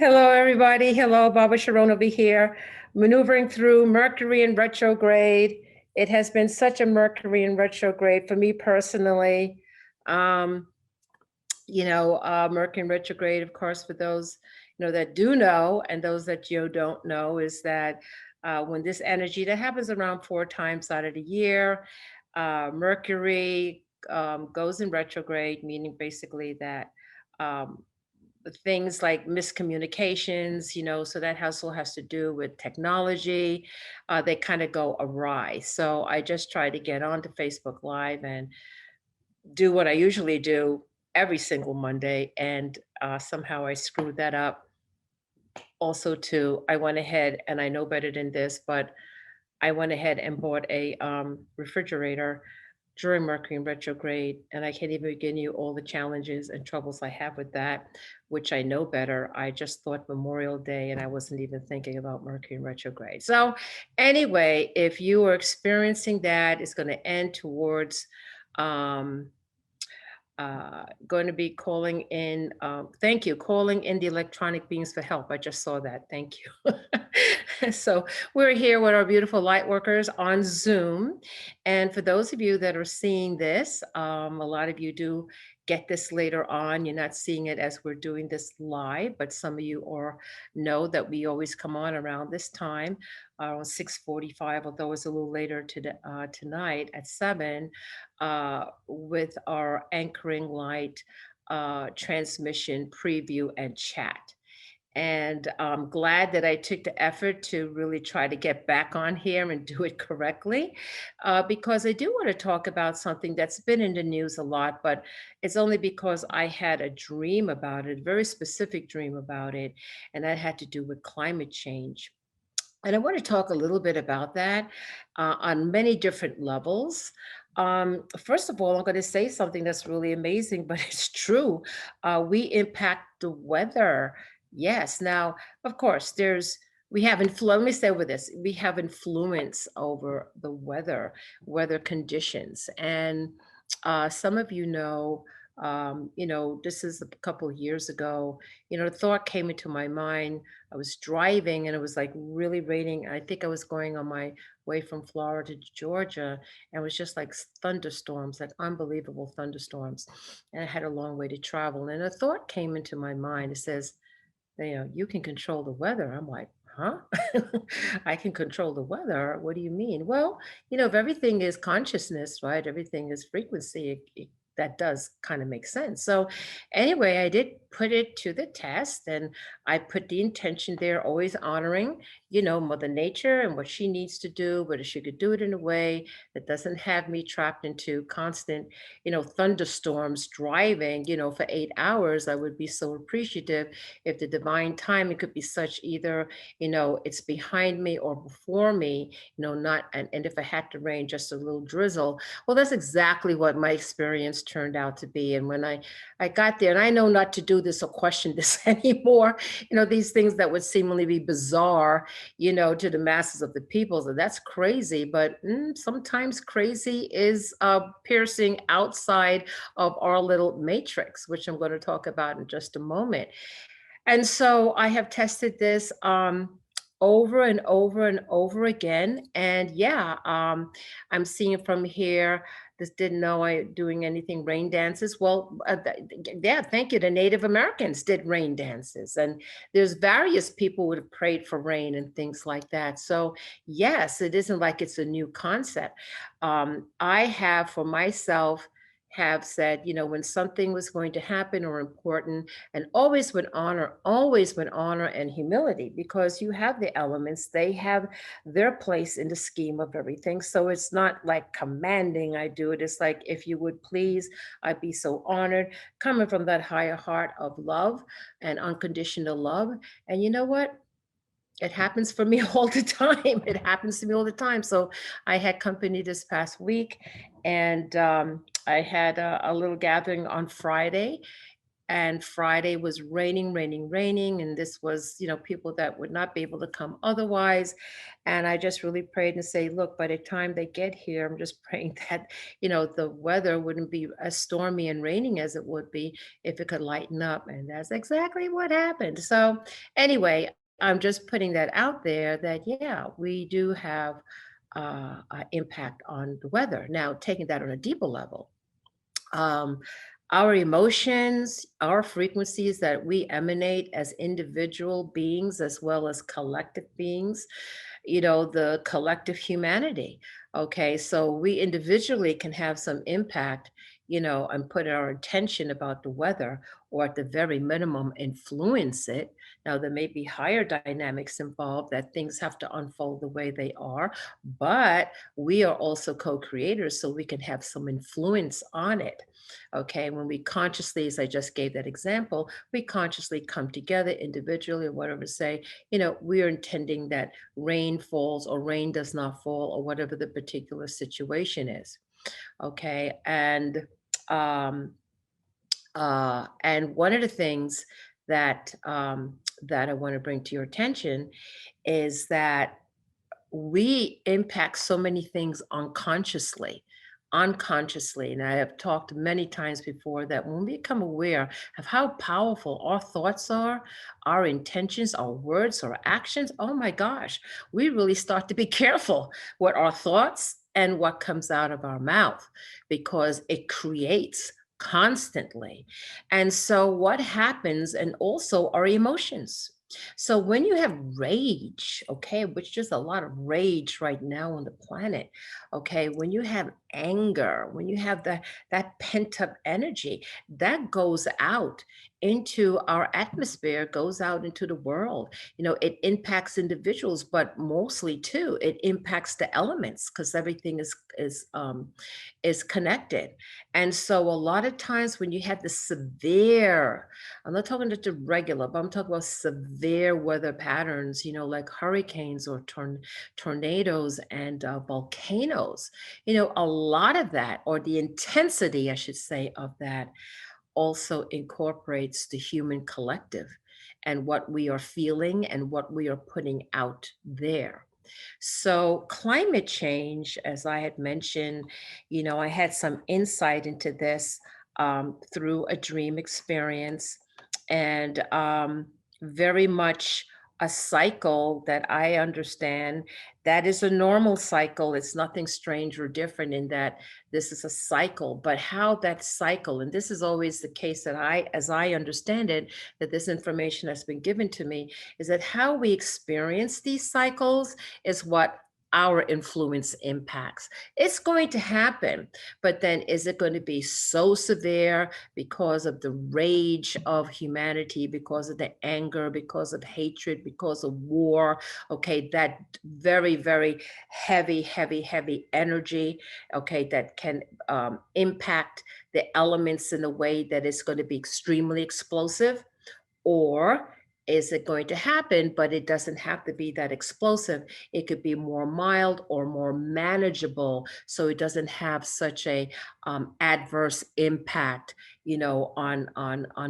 Hello, everybody. Hello, Baba Sharone over here, maneuvering through Mercury in retrograde. It has been such a Mercury in retrograde for me personally. Um, Mercury in retrograde, of course, for those that do know, and those that you don't know, is that when this energy that happens around 4 times out of the year, Mercury goes in retrograde, meaning basically that. Um, Things like miscommunications, so that also has to do with technology. They kind of go awry. So I just try to get onto Facebook Live and do what I usually do every single Monday. And somehow I screwed that up. Also, too, I went ahead and I know better than this, but I went ahead and bought a refrigerator during Mercury in retrograde, and I can't even begin you all the challenges and troubles I have with that, which I know better. I just thought Memorial Day, and I wasn't even thinking about Mercury in retrograde. So, anyway, if you are experiencing that, it's going to end towards. Um, Going to be calling in, thank you, calling in the electronic beings for help. I just saw that. Thank you. So we're here with our beautiful light workers on Zoom. And for those of you that are seeing this, a lot of you do get this later on. You're not seeing it as we're doing this live, but some of you are know that we always come on around this time, around 6:45, although it's a little later tonight at 7, with our anchoring light transmission preview and chat. And I'm glad that I took the effort to really try to get back on here and do it correctly, because I do want to talk about something that's been in the news a lot, but it's only because I had a dream about it, a very specific dream about it, and that had to do with climate change. And I want to talk a little bit about that on many different levels. First of all, I'm going to say something that's really amazing, but it's true. We impact the weather. Yes. Now, of course, we have influence. Let me stay with this. We have influence over the weather conditions. And some of this is a couple of years ago, the thought came into my mind. I was driving and it was like really raining. I think I was going on my way from Florida to Georgia, and it was just like thunderstorms, like unbelievable thunderstorms. And I had a long way to travel. And a thought came into my mind. It says, you can control the weather. I'm like, huh? I can control the weather. What do you mean? Well, if everything is consciousness, right? Everything is frequency. That does kind of make sense. So, anyway, I did put it to the test, and I put the intention there, always honoring, Mother Nature and what she needs to do, but if she could do it in a way that doesn't have me trapped into constant, thunderstorms driving, for 8 hours, I would be so appreciative if the divine timing could be such, either, it's behind me or before me, not, and if I had to rain, just a little drizzle. Well, that's exactly what my experience turned out to be. And when I got there, and I know not to do this or question this anymore, these things that would seemingly be bizarre, to the masses of the people. So that's crazy. But sometimes crazy is piercing outside of our little matrix, which I'm going to talk about in just a moment. And so I have tested this over and over and over again. And yeah, I'm seeing from here. This didn't know I doing anything rain dances. Well, yeah, thank you. The Native Americans did rain dances, and there's various people who have prayed for rain and things like that. So yes, it isn't like it's a new concept. I have for myself have said, when something was going to happen or important, and always with honor and humility, because you have the elements, they have their place in the scheme of everything. So it's not like commanding I do it. It's like, if you would please, I'd be so honored, coming from that higher heart of love and unconditional love. And you know what? It happens for me all the time. It happens to me all the time. So I had company this past week, and I had a little gathering on Friday. and Friday was raining, raining, raining, and this was, people that would not be able to come otherwise. And I just really prayed and say, look, by the time they get here, I'm just praying that, the weather wouldn't be as stormy and raining as it would be if it could lighten up. And that's exactly what happened. So anyway, I'm just putting that out there that, yeah, we do have impact on the weather. Now, taking that on a deeper level, um, our emotions, our frequencies that we emanate as individual beings as well as collective beings, the collective humanity. Okay, so we individually can have some impact, and put our intention about the weather, or at the very minimum, influence it. Now, there may be higher dynamics involved that things have to unfold the way they are, but we are also co creators, so we can have some influence on it. Okay, when we consciously, as I just gave that example, we consciously come together individually or whatever, say, we are intending that rain falls or rain does not fall or whatever the particular situation is. Okay. Um, and one of the things that I want to bring to your attention is that we impact so many things unconsciously. And I have talked many times before that when we become aware of how powerful our thoughts are, our intentions, our words, our actions, oh my gosh, we really start to be careful what our thoughts and what comes out of our mouth because it creates constantly. And so what happens, and also our emotions. So when you have rage, okay, which is a lot of rage right now on the planet, okay, when you have anger, when you have that pent up energy, that goes out into our atmosphere, goes out into the world. It impacts individuals, but mostly too, it impacts the elements because everything is connected. And so a lot of times when you have the severe, I'm not talking just the regular, but I'm talking about severe weather patterns, like hurricanes or tornadoes and volcanoes. A lot of that, or the intensity, I should say, of that also incorporates the human collective and what we are feeling and what we are putting out there. So, climate change, as I had mentioned, I had some insight into this through a dream experience, and very much a cycle that I understand that is a normal cycle. It's nothing strange or different in that this is a cycle, but how that cycle, and this is always the case that as I understand it, that this information has been given to me, is that how we experience these cycles is what our influence impacts. It's going to happen, but then is it going to be so severe because of the rage of humanity, because of the anger, because of hatred, because of war? Okay, that very, very heavy, heavy, heavy energy, okay, that can impact the elements in a way that is going to be extremely explosive, or is it going to happen, but it doesn't have to be that explosive? It could be more mild or more manageable, so it doesn't have such a adverse impact, on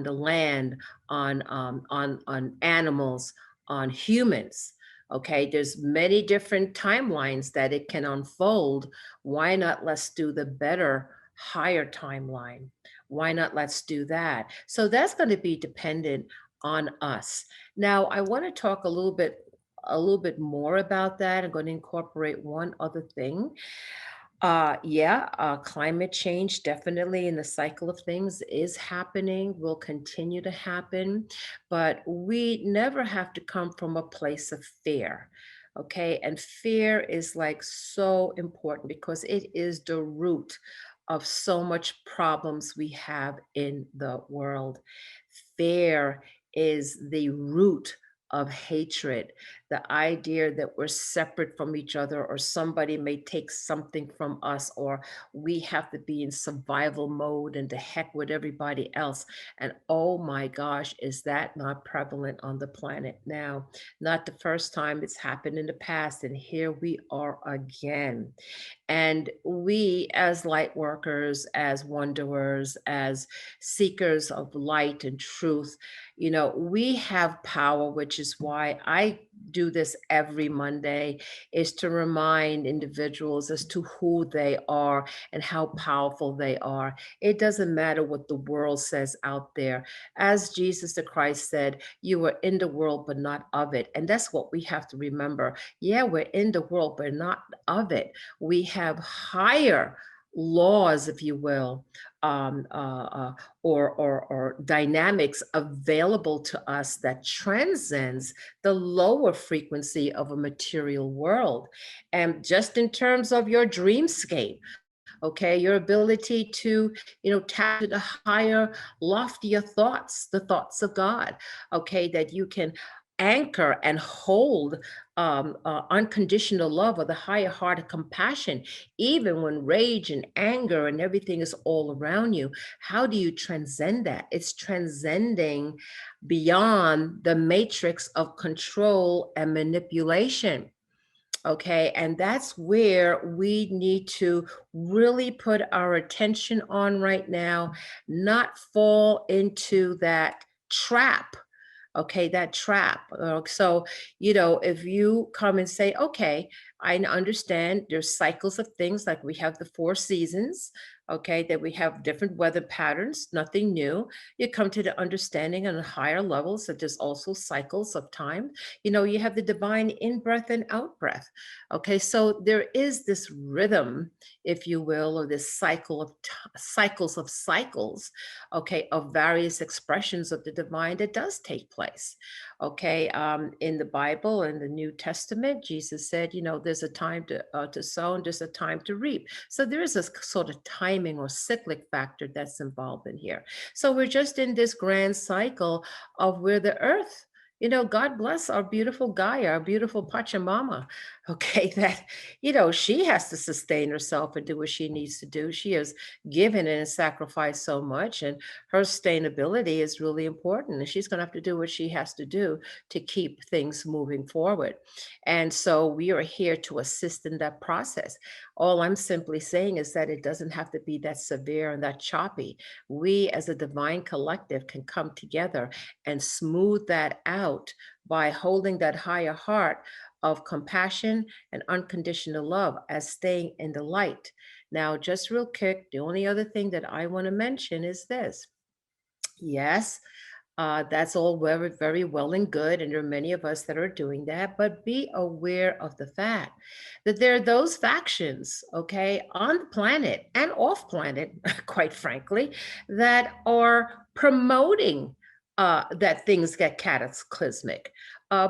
the land, on animals, on humans. Okay, there's many different timelines that it can unfold. Why not let's do the better, higher timeline? Why not let's do that? So that's going to be dependent on us. Now, I want to talk a little bit more about that. I'm going to incorporate one other thing. Yeah, climate change definitely in the cycle of things is happening, will continue to happen, but we never have to come from a place of fear. Okay, and fear is like so important because it is the root of so much problems we have in the world. Fear is the root of hatred. the idea that we're separate from each other, or somebody may take something from us, or we have to be in survival mode and to heck with everybody else. And oh my gosh, is that not prevalent on the planet now? Not the first time, it's happened in the past, and here we are again. And we, as light workers, as wanderers, as seekers of light and truth, we have power, which is why I do this every Monday, is to remind individuals as to who they are and how powerful they are. It doesn't matter what the world says out there. As Jesus the Christ said, you are in the world, but not of it. And that's what we have to remember. Yeah, we're in the world, but not of it. We have higher laws, if you will, um, uh, uh, or dynamics available to us that transcends the lower frequency of a material world. And just in terms of your dreamscape, okay, your ability to tap to the higher, loftier thoughts, the thoughts of God, okay, that you can anchor and hold unconditional love, or the higher heart of compassion, even when rage and anger and everything is all around you. How do you transcend that? It's transcending beyond the matrix of control and manipulation. Okay, and that's where we need to really put our attention on right now, not fall into that trap. Okay, that trap. So, if you come and say, okay, I understand there's cycles of things, like we have the four seasons, okay, that we have different weather patterns, nothing new. You come to the understanding on a higher levels that there's also cycles of time. You have the divine in breath and out breath. Okay, so there is this rhythm, if you will, or this cycles of cycles, okay, of various expressions of the divine that does take place. Okay, in the Bible, in the New Testament, Jesus said, there's a time to sow and there's a time to reap. So there is a sort of timing or cyclic factor that's involved in here. So we're just in this grand cycle of where the earth, God bless our beautiful Gaia, our beautiful Pachamama, okay, that, she has to sustain herself and do what she needs to do. She has given and sacrificed so much, and her sustainability is really important. And she's going to have to do what she has to do to keep things moving forward. And so we are here to assist in that process. All I'm simply saying is that it doesn't have to be that severe and that choppy. We, as a divine collective, can come together and smooth that out by holding that higher heart of compassion and unconditional love as staying in the light. Now, just real quick, the only other thing that I want to mention is this. Yes, that's all very, very well and good. And there are many of us that are doing that. But be aware of the fact that there are those factions, okay, on the planet and off planet, quite frankly, that are promoting that things get cataclysmic,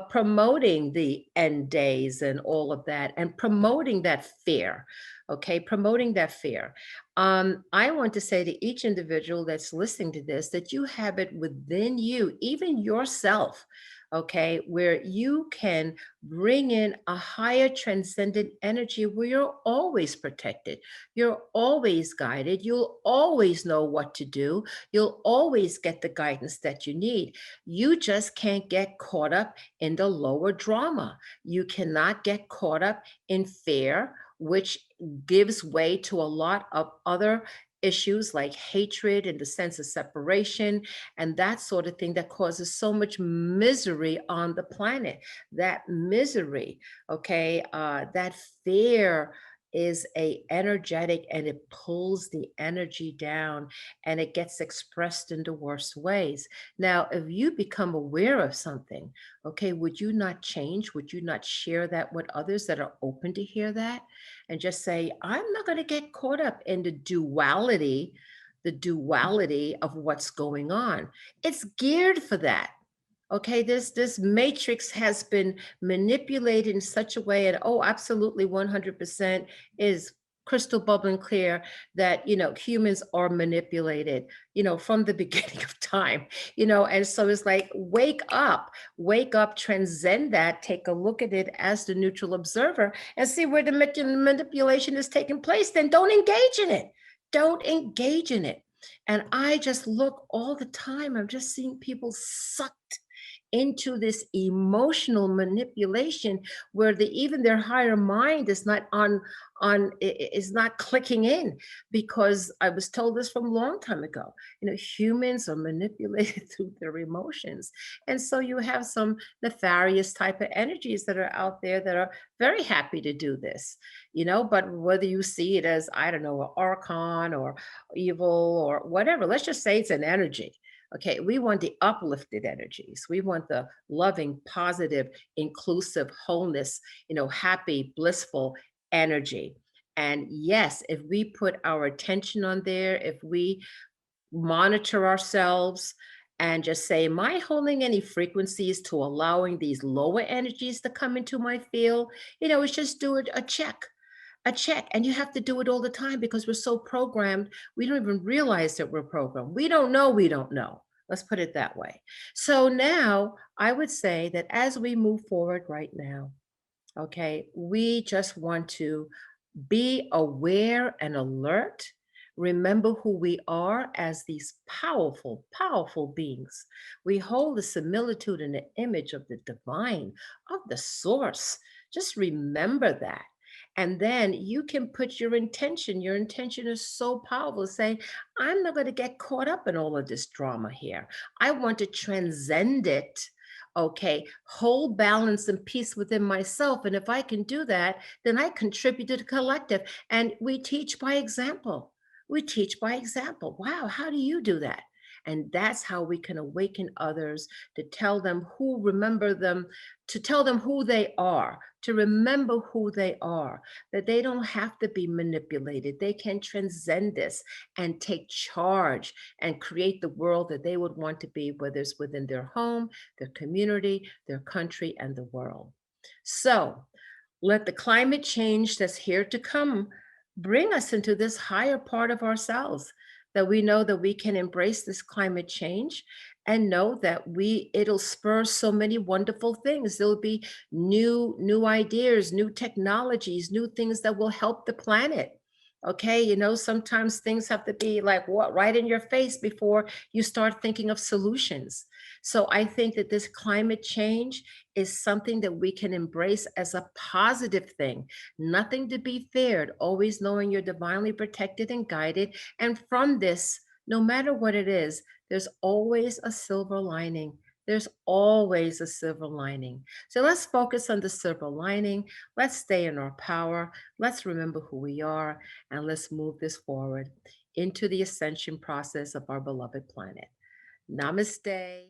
promoting the end days and all of that, and promoting that fear. Okay, promoting that fear. I want to say to each individual that's listening to this that you have it within you, even yourself, okay, where you can bring in a higher transcendent energy where you're always protected, you're always guided, you'll always know what to do, you'll always get the guidance that you need. You just can't get caught up in the lower drama. You cannot get caught up in fear, which gives way to a lot of other issues like hatred and the sense of separation and that sort of thing that causes so much misery on the planet. That misery, okay, that fear is a energetic, and it pulls the energy down, and it gets expressed in the worst ways. Now, if you become aware of something, okay, would you not change? Would you not share that with others that are open to hear that? And just say, I'm not going to get caught up in the duality of what's going on. It's geared for that. Okay, this matrix has been manipulated in such a way, and oh, absolutely 100% is crystal bubbling clear that humans are manipulated from the beginning of time. And so it's like, wake up, transcend that, take a look at it as the neutral observer and see where the manipulation is taking place. Then don't engage in it. Don't engage in it. And I just look all the time, I'm just seeing people sucked into this emotional manipulation where even their higher mind is not is not clicking in, because I was told this from a long time ago. Humans are manipulated through their emotions. And so you have some nefarious type of energies that are out there that are very happy to do this. But whether you see it as, I don't know, an archon or evil or whatever, let's just say it's an energy. Okay, we want the uplifted energies. We want the loving, positive, inclusive, wholeness, happy, blissful energy. And yes, if we put our attention on there, if we monitor ourselves and just say, am I holding any frequencies to allowing these lower energies to come into my field? It's just do it a check. And you have to do it all the time because we're so programmed, we don't even realize that we're programmed. We don't know. Let's put it that way. So now I would say that as we move forward right now, okay, we just want to be aware and alert. Remember who we are as these powerful, powerful beings. We hold the similitude and the image of the divine, of the source. Just remember that. And then you can put your intention. Your intention is so powerful, saying, I'm not going to get caught up in all of this drama here. I want to transcend it. Okay, hold balance and peace within myself. And if I can do that, then I contribute to the collective. And we teach by example. We teach by example. Wow, how do you do that? And that's how we can awaken others, to tell them who remember them, to tell them who they are, to remember who they are, that they don't have to be manipulated. They can transcend this and take charge and create the world that they would want to be, whether it's within their home, their community, their country, and the world. So let the climate change that's here to come bring us into this higher part of ourselves, that we know that we can embrace this climate change and know that it'll spur so many wonderful things. There'll be new ideas, new technologies, new things that will help the planet. Okay, sometimes things have to be like what right in your face before you start thinking of solutions. So I think that this climate change is something that we can embrace as a positive thing, nothing to be feared, always knowing you're divinely protected and guided. And from this, no matter what it is, there's always a silver lining. There's always a silver lining. So let's focus on the silver lining. Let's stay in our power. Let's remember who we are, and let's move this forward into the ascension process of our beloved planet. Namaste.